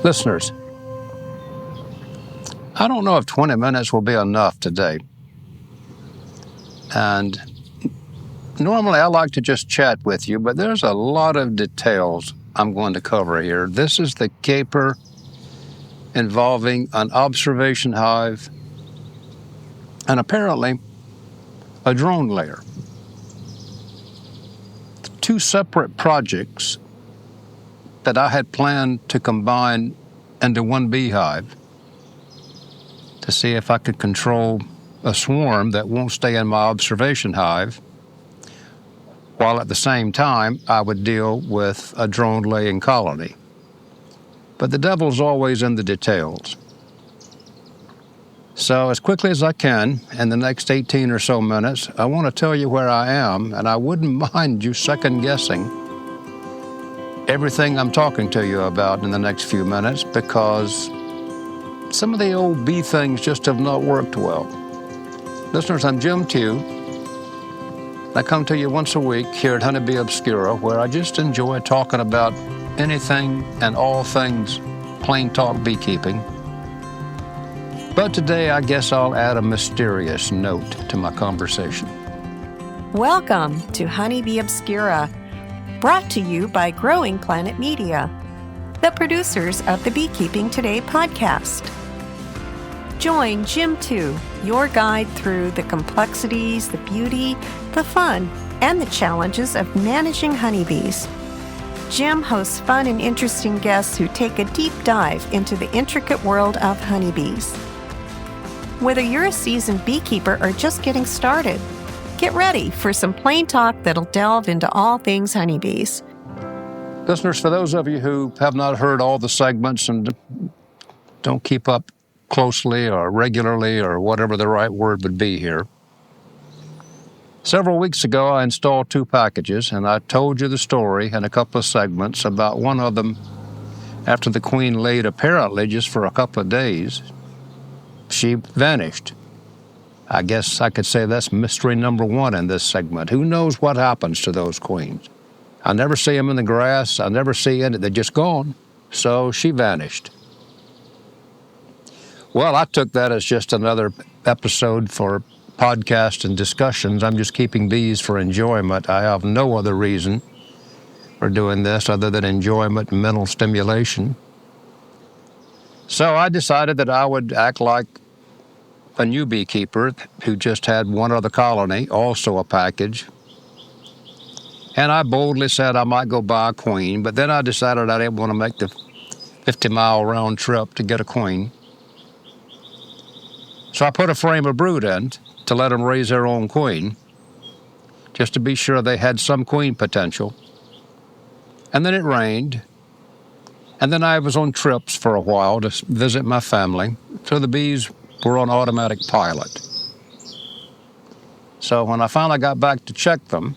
Listeners, I don't know if 20 minutes will be enough today. And normally I like to just chat with you, but there's a lot of details I'm going to cover here. This is the caper involving an observation hive and apparently a drone layer. Two separate projects that I had planned to combine into one beehive to see if I could control a swarm that won't stay in my observation hive, while at the same time I would deal with a drone-laying colony. But the devil's always in the details. So as quickly as I can, in the next 18 or so minutes, I want to tell you where I am, and I wouldn't mind you second-guessing everything I'm talking to you about in the next few minutes, because some of the old bee things just have not worked well. Listeners, I'm Jim Tew. I come to you once a week here at Honeybee Obscura, where I just enjoy talking about anything and all things plain talk beekeeping. But today, I guess I'll add a mysterious note to my conversation. Welcome to Honeybee Obscura, brought to you by Growing Planet Media, the producers of the Beekeeping Today podcast. Join Jim Tew, your guide through the complexities, the beauty, the fun, and the challenges of managing honeybees. Jim hosts fun and interesting guests who take a deep dive into the intricate world of honeybees. Whether you're a seasoned beekeeper or just getting started, get ready for some plain talk that'll delve into all things honeybees. Listeners, for those of you who have not heard all the segments and don't keep up closely or regularly or whatever the right word would be here, several weeks ago I installed 2 packages, and I told you the story in a couple of segments about one of them. After the queen laid apparently just for a couple of days, she vanished. I guess I could say that's mystery number 1 in this segment. Who knows what happens to those queens? I never see them in the grass. I never see any. They're just gone. So she vanished. Well, I took that as just another episode for podcast and discussions. I'm just keeping bees for enjoyment. I have no other reason for doing this other than enjoyment and mental stimulation. So I decided that I would act like a new beekeeper who just had one other colony, also a package. And I boldly said I might go buy a queen, but then I decided I didn't want to make the 50-mile round trip to get a queen. So I put a frame of brood in to let them raise their own queen, just to be sure they had some queen potential. And then it rained, and then I was on trips for a while to visit my family, so the bees were on automatic pilot. So when I finally got back to check them,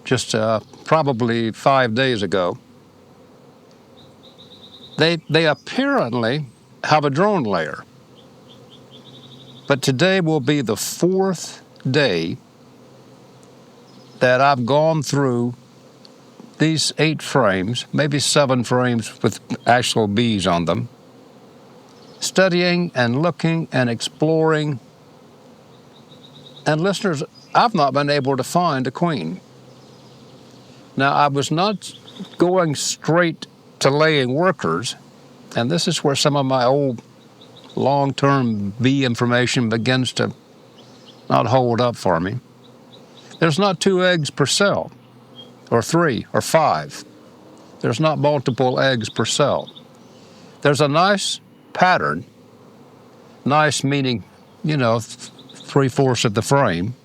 just probably 5 days ago, they apparently have a drone layer. But today will be the 4th day that I've gone through these 8 frames, maybe 7 frames with actual bees on them, studying and looking and exploring. And listeners, I've not been able to find a queen. Now, I was not going straight to laying workers, and this is where some of my old long-term bee information begins to not hold up for me. There's not 2 eggs per cell, or 3, or 5. There's not multiple eggs per cell. There's a nice pattern, nice meaning, 3/4 of the frame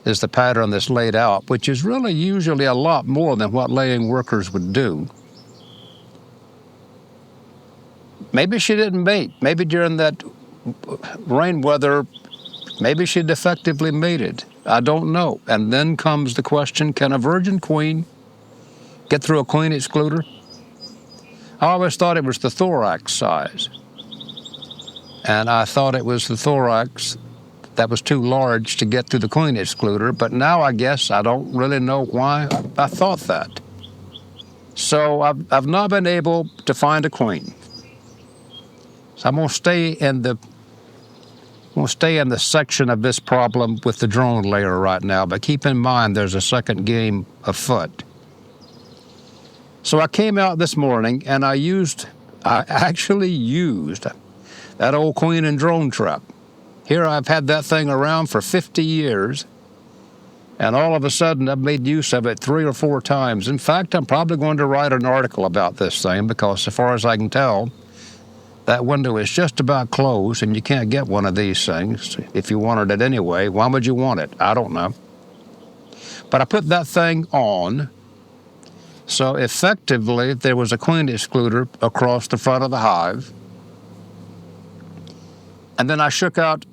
is the pattern that's laid out, which is really usually a lot more than what laying workers would do. Maybe she didn't mate. Maybe during that rain weather, maybe she defectively mated. I don't know. And then comes the question, can a virgin queen get through a queen excluder? I always thought it was the thorax size. And I thought it was the thorax that was too large to get through the queen excluder, but now I guess I don't really know why I thought that. So I've not been able to find a queen. So I'm going to stay in the section of this problem with the drone layer right now, but keep in mind there's a second game afoot. So I came out this morning and I actually used that old queen and drone trap. Here I've had that thing around for 50 years, and all of a sudden I've made use of it 3 or 4 times. In fact, I'm probably going to write an article about this thing because, as far as I can tell, that window is just about closed, and you can't get one of these things. If you wanted it anyway, why would you want it? I don't know. But I put that thing on, so effectively there was a queen excluder across the front of the hive. And then I shook out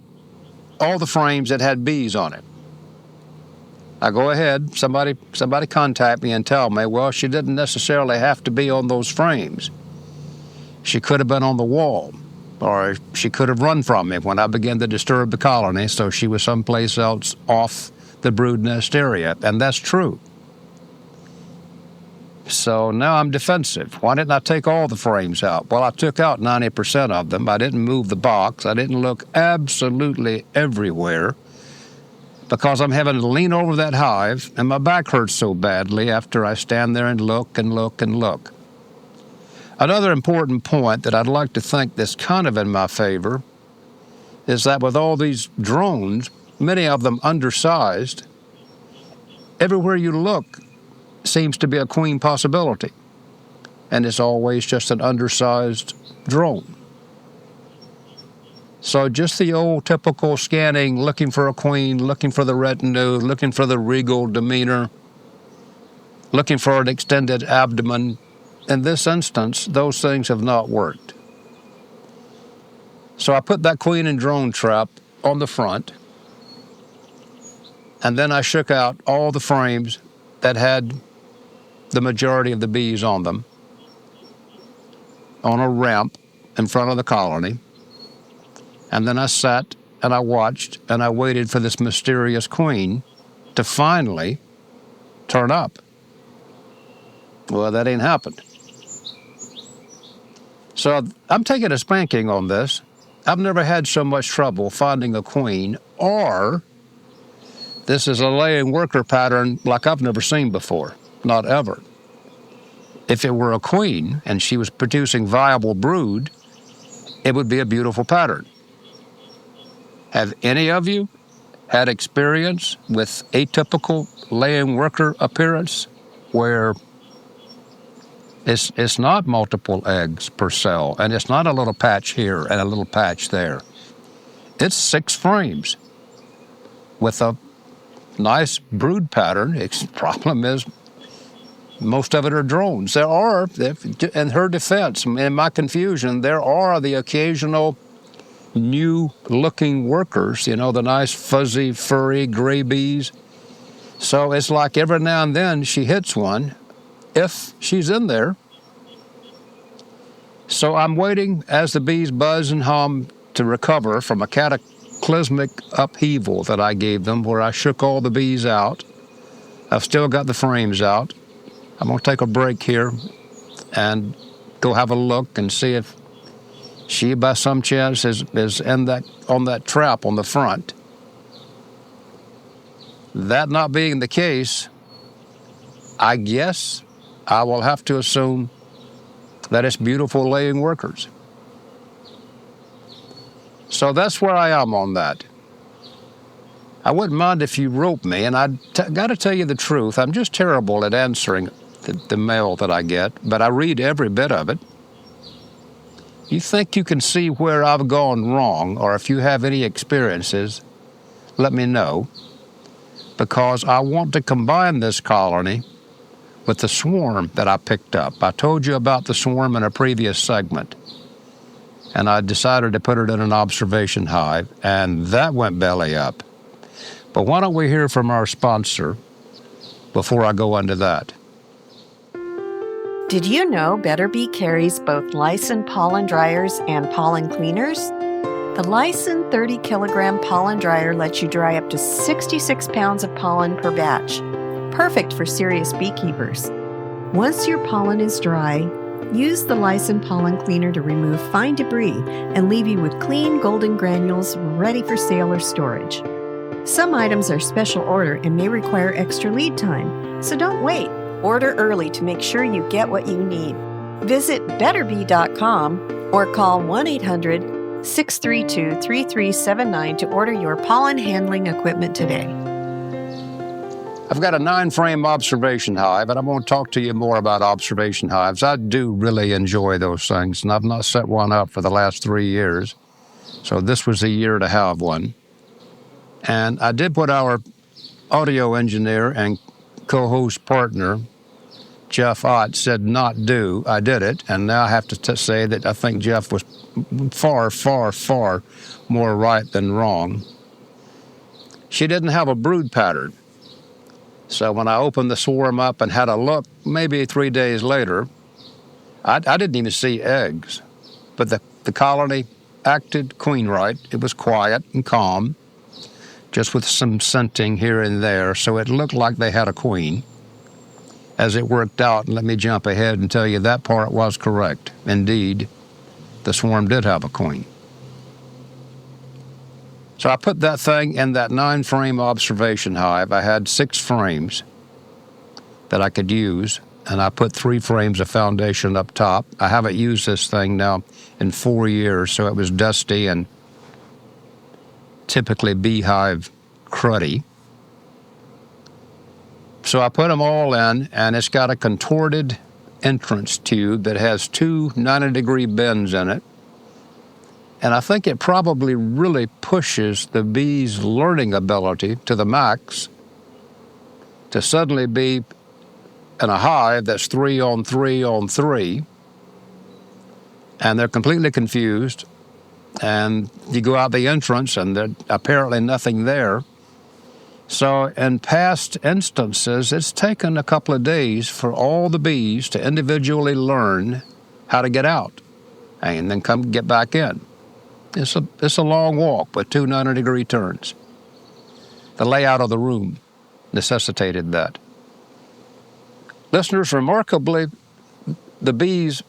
all the frames that had bees on it. I go ahead, somebody contact me and tell me, well, she didn't necessarily have to be on those frames. She could have been on the wall, or she could have run from me when I began to disturb the colony, so she was someplace else off the brood nest area, and that's true. So now I'm defensive. Why didn't I take all the frames out? Well, I took out 90% of them. I didn't move the box. I didn't look absolutely everywhere because I'm having to lean over that hive, and my back hurts so badly after I stand there and look and look and look. Another important point that I'd like to think that's kind of in my favor is that with all these drones, many of them undersized, everywhere you look seems to be a queen possibility, and it's always just an undersized drone. So just the old typical scanning, looking for a queen, looking for the retinue, looking for the regal demeanor, looking for an extended abdomen. In this instance, those things have not worked. So I put that queen and drone trap on the front, and then I shook out all the frames that had the majority of the bees on them on a ramp in front of the colony. And then I sat and I watched and I waited for this mysterious queen to finally turn up. Well, that ain't happened. So I'm taking a spanking on this. I've never had so much trouble finding a queen, or this is a laying worker pattern like I've never seen before, not ever. If it were a queen and she was producing viable brood, it would be a beautiful pattern. Have any of you had experience with atypical laying worker appearance where it's not multiple eggs per cell, and it's not a little patch here and a little patch there. It's 6 frames with a nice brood pattern. The problem is most of it are drones. There are, in her defense, in my confusion, there are the occasional new-looking workers, the nice fuzzy, furry, gray bees. So it's like every now and then she hits one, if she's in there. So I'm waiting as the bees buzz and hum to recover from a cataclysmic upheaval that I gave them, where I shook all the bees out. I've still got the frames out. I'm going to take a break here and go have a look and see if she, by some chance, is on that trap on the front. That not being the case, I guess I will have to assume that it's beautiful laying workers. So that's where I am on that. I wouldn't mind if you wrote me, and got to tell you the truth, I'm just terrible at answering the mail that I get, but I read every bit of it. You think you can see where I've gone wrong, or if you have any experiences, let me know, because I want to combine this colony with the swarm that I picked up. I told you about the swarm in a previous segment, and I decided to put it in an observation hive, and that went belly up. But why don't we hear from our sponsor before I go into that? Did you know Better Bee carries both Lysin pollen dryers and pollen cleaners? The Lysin 30-kilogram pollen dryer lets you dry up to 66 pounds of pollen per batch, perfect for serious beekeepers. Once your pollen is dry, use the Lysin pollen cleaner to remove fine debris and leave you with clean golden granules ready for sale or storage. Some items are special order and may require extra lead time, so don't wait. Order early to make sure you get what you need. Visit betterbee.com or call 1-800-632-3379 to order your pollen handling equipment today. I've got a 9-frame observation hive, and I'm going to talk to you more about observation hives. I do really enjoy those things, and I've not set one up for the last 3 years. So this was a year to have one. And I did what our audio engineer and co-host partner, Jeff Ott, said not do. I did it, and now I have to say that I think Jeff was far, far, far more right than wrong. She didn't have a brood pattern. So when I opened the swarm up and had a look, maybe 3 days later, I didn't even see eggs. But the colony acted queen right. It was quiet and calm, just with some scenting here and there, so it looked like they had a queen. As it worked out, and let me jump ahead and tell you that part was correct. Indeed, the swarm did have a queen. So I put that thing in that 9-frame observation hive. I had 6 frames that I could use, and I put 3 frames of foundation up top. I haven't used this thing now in 4 years, so it was dusty and typically beehive cruddy. So I put them all in, and it's got a contorted entrance tube that has 2 90-degree bends in it. And I think it probably really pushes the bees' learning ability to the max to suddenly be in a hive that's 3 on 3 on 3, and they're completely confused. And you go out the entrance, and there's apparently nothing there. So in past instances, it's taken a couple of days for all the bees to individually learn how to get out and then come get back in. It's a long walk with 2 90-degree turns. The layout of the room necessitated that. Listeners, remarkably, the bees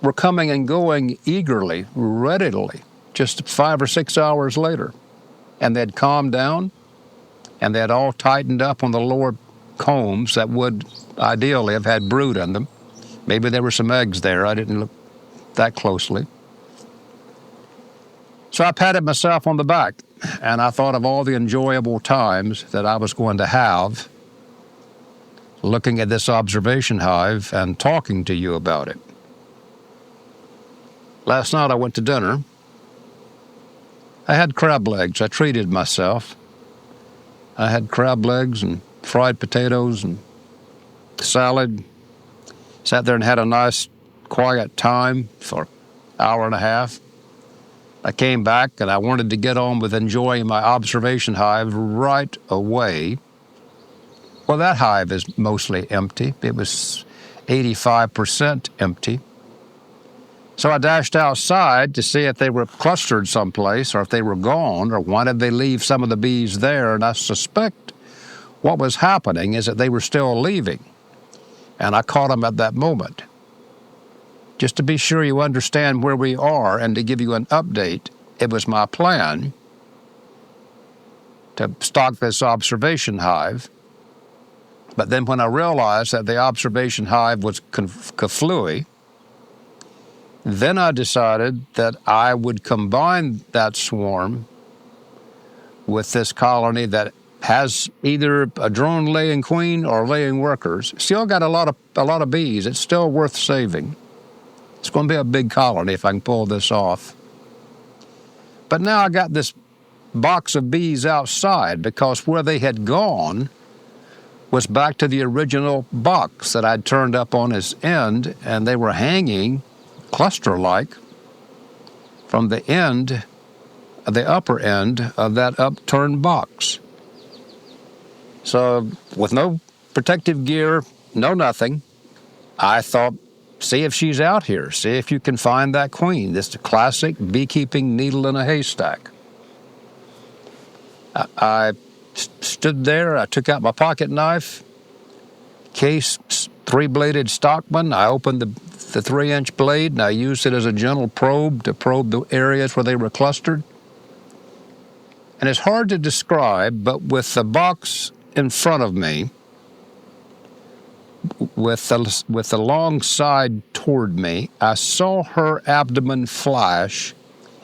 were coming and going eagerly, readily, just 5 or 6 hours later. And they'd calmed down, and they had all tightened up on the lower combs that would ideally have had brood in them. Maybe there were some eggs there. I didn't look that closely. So I patted myself on the back, and I thought of all the enjoyable times that I was going to have looking at this observation hive and talking to you about it. Last night I went to dinner. I had crab legs. I treated myself. I had crab legs and fried potatoes and salad. Sat there and had a nice, quiet time for an hour and a half. I came back, and I wanted to get on with enjoying my observation hive right away. Well, that hive is mostly empty. It was 85% empty. So I dashed outside to see if they were clustered someplace or if they were gone, or why did they leave some of the bees there. And I suspect what was happening is that they were still leaving. And I caught them at that moment. Just to be sure you understand where we are and to give you an update, it was my plan to stock this observation hive. But then when I realized that the observation hive was kaflooey, then I decided that I would combine that swarm with this colony that has either a drone laying queen or laying workers. Still got a lot of bees. It's still worth saving. It's going to be a big colony if I can pull this off. But now I got this box of bees outside because where they had gone was back to the original box that I'd turned up on its end, and they were hanging cluster-like from the end, the upper end of that upturned box. So with no protective gear, no nothing, I thought, see if she's out here. See if you can find that queen. This is a classic beekeeping needle in a haystack. I stood there. I took out my pocket knife, case 3-bladed stockman. I opened the 3-inch blade, and I used it as a gentle probe to probe the areas where they were clustered. And it's hard to describe, but with the box in front of me, with the long side toward me, I saw her abdomen flash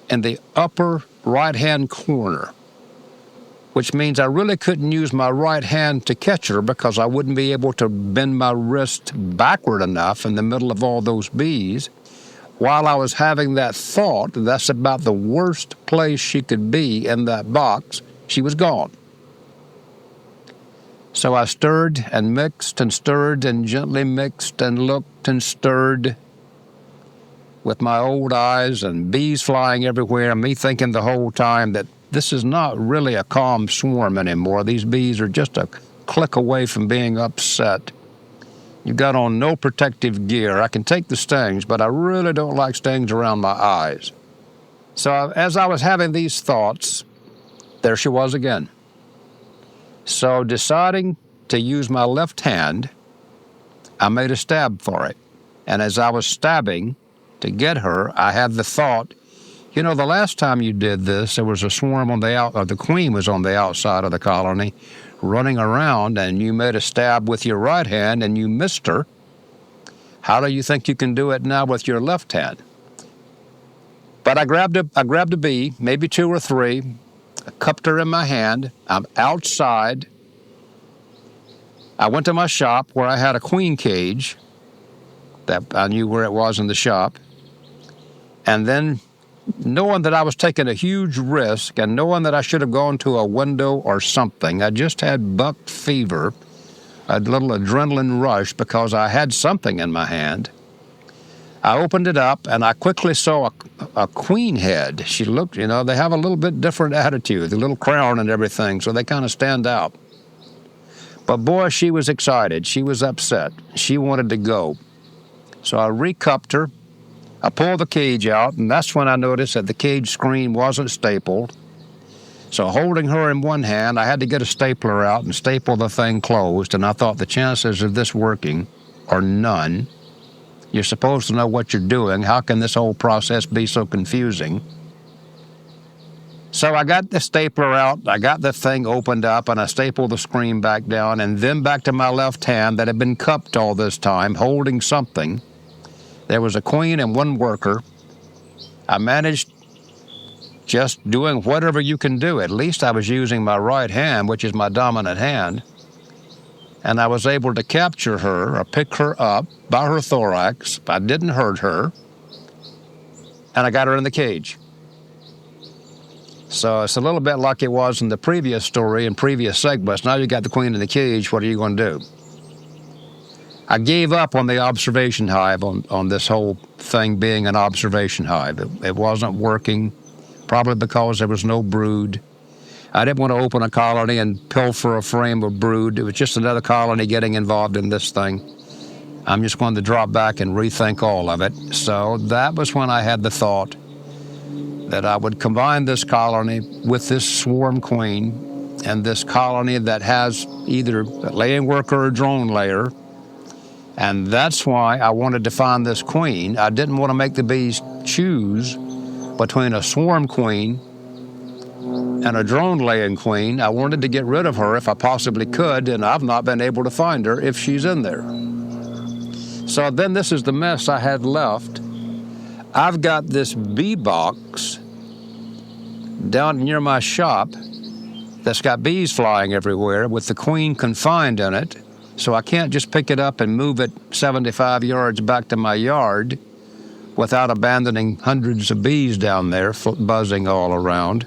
in the upper right-hand corner, which means I really couldn't use my right hand to catch her because I wouldn't be able to bend my wrist backward enough in the middle of all those bees. While I was having that thought, that's about the worst place she could be in that box, she was gone. So I stirred and mixed and stirred and gently mixed and looked and stirred with my old eyes, and bees flying everywhere, and me thinking the whole time that this is not really a calm swarm anymore. These bees are just a click away from being upset. You got on no protective gear. I can take the stings, but I really don't like stings around my eyes. So as I was having these thoughts, there she was again. So deciding to use my left hand, I made a stab for it. And as I was stabbing to get her, I had the thought, you know, the last time you did this, there was a swarm on the queen was on the outside of the colony running around, and you made a stab with your right hand and you missed her. How do you think you can do it now with your left hand? But I grabbed a bee, maybe 2 or 3, I cupped her in my hand. I'm outside. I went to my shop where I had a queen cage that I knew where it was in the shop. And then, knowing that I was taking a huge risk and knowing that I should have gone to a window or something, I just had buck fever, a little adrenaline rush because I had something in my hand. I opened it up and I quickly saw a queen head. She looked, you know, they have a little bit different attitude, the little crown and everything, so they kind of stand out. But boy, she was excited. She was upset. She wanted to go. So I recupped her. I pulled the cage out, and that's when I noticed that the cage screen wasn't stapled. So holding her in one hand, I had to get a stapler out and staple the thing closed, and I thought the chances of this working are none. You're supposed to know what you're doing. How can this whole process be so confusing? So I got the stapler out, I got the thing opened up, and I stapled the screen back down, and then back to my left hand that had been cupped all this time, holding something. There was a queen and 1 worker. I managed just doing whatever you can do. At least I was using my right hand, which is my dominant hand. And I was able to capture her or pick her up by her thorax. I didn't hurt her. And I got her in the cage. So it's a little bit like it was in the previous story and previous segments. Now you got the queen in the cage, what are you going to do? I gave up on the observation hive, on this whole thing being an observation hive. It wasn't working, probably because there was no brood. I didn't want to open a colony and pilfer a frame of brood. It was just another colony getting involved in this thing. I'm just going to drop back and rethink all of it. So that was when I had the thought that I would combine this colony with this swarm queen and this colony that has either a laying worker or drone layer. And that's why I wanted to find this queen. I didn't want to make the bees choose between a swarm queen and a drone-laying queen. I wanted to get rid of her if I possibly could, and I've not been able to find her if she's in there. So then this is the mess I had left. I've got this bee box down near my shop that's got bees flying everywhere with the queen confined in it, so I can't just pick it up and move it 75 yards back to my yard without abandoning hundreds of bees down there buzzing all around.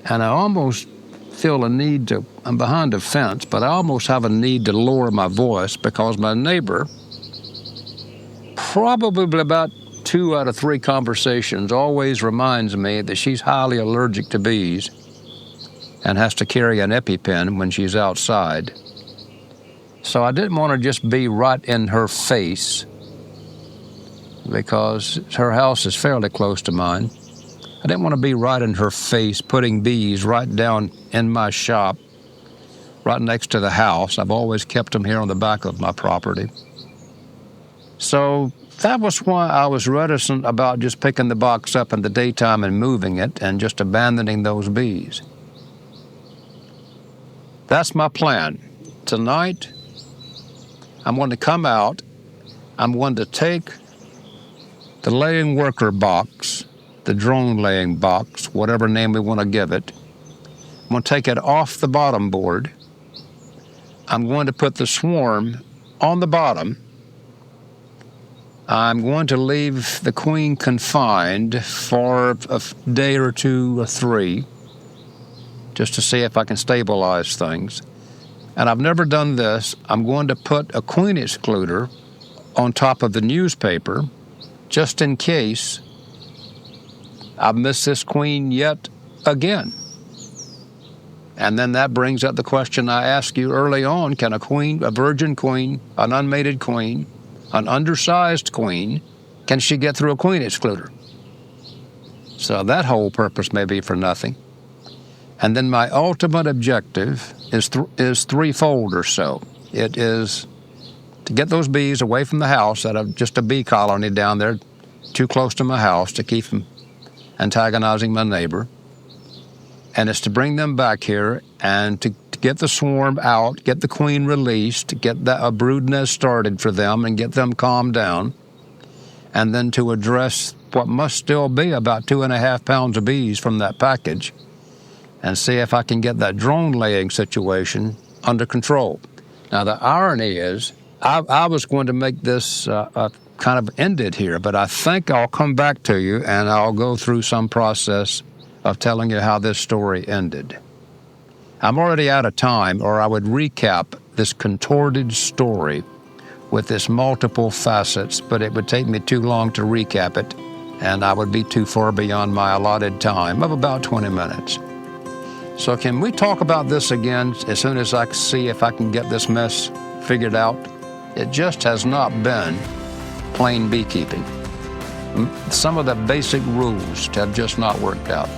And I almost feel a need to, I'm behind a fence, but I almost have a need to lower my voice because my neighbor, probably about 2 out of 3 conversations, always reminds me that she's highly allergic to bees and has to carry an EpiPen when she's outside. So I didn't want to just be right in her face because her house is fairly close to mine. I didn't want to be right in her face, putting bees right down in my shop right next to the house. I've always kept them here on the back of my property. So that was why I was reticent about just picking the box up in the daytime and moving it and just abandoning those bees. That's my plan. Tonight, I'm going to come out. I'm going to take the laying worker box, the drone laying box, whatever name we want to give it. I'm going to take it off the bottom board. I'm going to put the swarm on the bottom. I'm going to leave the queen confined for a day or 2 or 3, just to see if I can stabilize things. And I've never done this. I'm going to put a queen excluder on top of the newspaper, just in case I've missed this queen yet again. And then that brings up the question I asked you early on: can a queen, a virgin queen, an unmated queen, an undersized queen, can she get through a queen excluder? So that whole purpose may be for nothing. And then my ultimate objective is threefold or so. It is to get those bees away from the house, out of just a bee colony down there too close to my house to keep them antagonizing my neighbor. And it's to bring them back here and to get the swarm out, get the queen released, get a brood nest started for them and get them calmed down, and then to address what must still be about 2.5 pounds of bees from that package and see if I can get that drone laying situation under control. Now, the irony is, I was going to make this kind of ended here, but I think I'll come back to you and I'll go through some process of telling you how this story ended. I'm already out of time, or I would recap this contorted story with its multiple facets, but it would take me too long to recap it, and I would be too far beyond my allotted time of about 20 minutes. So can we talk about this again as soon as I see if I can get this mess figured out? It just has not been plain beekeeping. Some of the basic rules have just not worked out.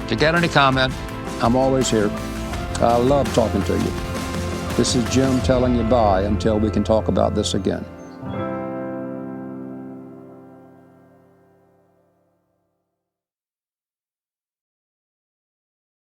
If you got any comment, I'm always here. I love talking to you. This is Jim telling you bye until we can talk about this again.